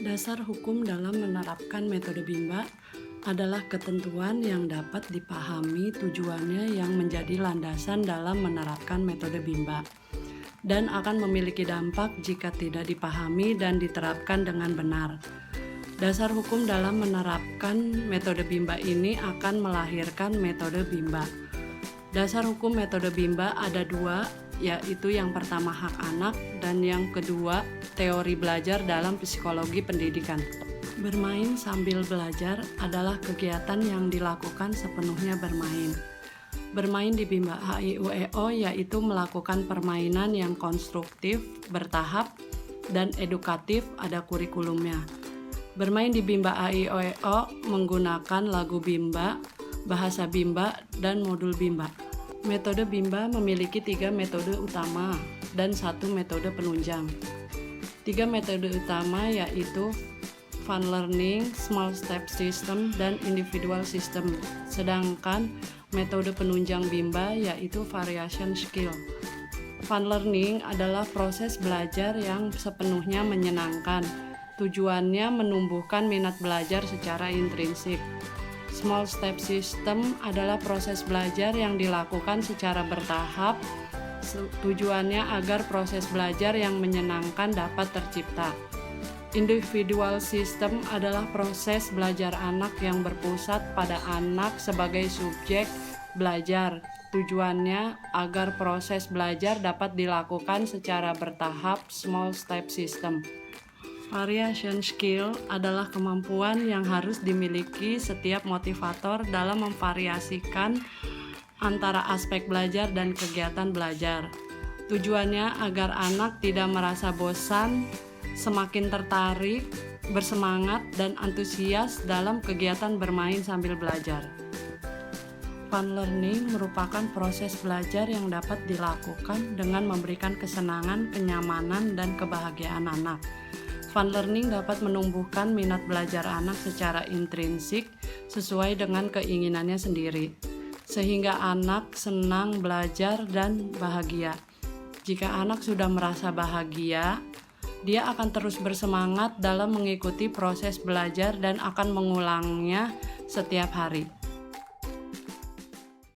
Dasar hukum dalam menerapkan metode Bimba adalah ketentuan yang dapat dipahami tujuannya yang menjadi landasan dalam menerapkan metode Bimba dan akan memiliki dampak jika tidak dipahami dan diterapkan dengan benar. Dasar hukum dalam menerapkan metode Bimba ini akan melahirkan metode Bimba. Dasar hukum metode Bimba ada dua, yaitu yang pertama hak anak dan yang kedua teori belajar dalam psikologi pendidikan. Bermain sambil belajar adalah kegiatan yang dilakukan sepenuhnya bermain. Bermain di Bimba HIUEO yaitu melakukan permainan yang konstruktif, bertahap, dan edukatif, ada kurikulumnya. Bermain di Bimba HIUEO menggunakan lagu Bimba, bahasa Bimba, dan modul Bimba. Metode Bimba memiliki 3 metode utama dan 1 metode penunjang. 3 metode utama yaitu Fun Learning, Small Step System, dan Individual System. Sedangkan metode penunjang Bimba yaitu Variation Skill. Fun Learning adalah proses belajar yang sepenuhnya menyenangkan. Tujuannya menumbuhkan minat belajar secara intrinsik. Small Step System adalah proses belajar yang dilakukan secara bertahap. Tujuannya agar proses belajar yang menyenangkan dapat tercipta. Individual System adalah proses belajar anak yang berpusat pada anak sebagai subjek belajar. Tujuannya agar proses belajar dapat dilakukan secara bertahap. Small Step System. Variation skill adalah kemampuan yang harus dimiliki setiap motivator dalam memvariasikan antara aspek belajar dan kegiatan belajar. Tujuannya agar anak tidak merasa bosan, semakin tertarik, bersemangat, dan antusias dalam kegiatan bermain sambil belajar. Fun learning merupakan proses belajar yang dapat dilakukan dengan memberikan kesenangan, kenyamanan, dan kebahagiaan anak. Fun learning dapat menumbuhkan minat belajar anak secara intrinsik sesuai dengan keinginannya sendiri, sehingga anak senang belajar dan bahagia. Jika anak sudah merasa bahagia, dia akan terus bersemangat dalam mengikuti proses belajar dan akan mengulangnya setiap hari.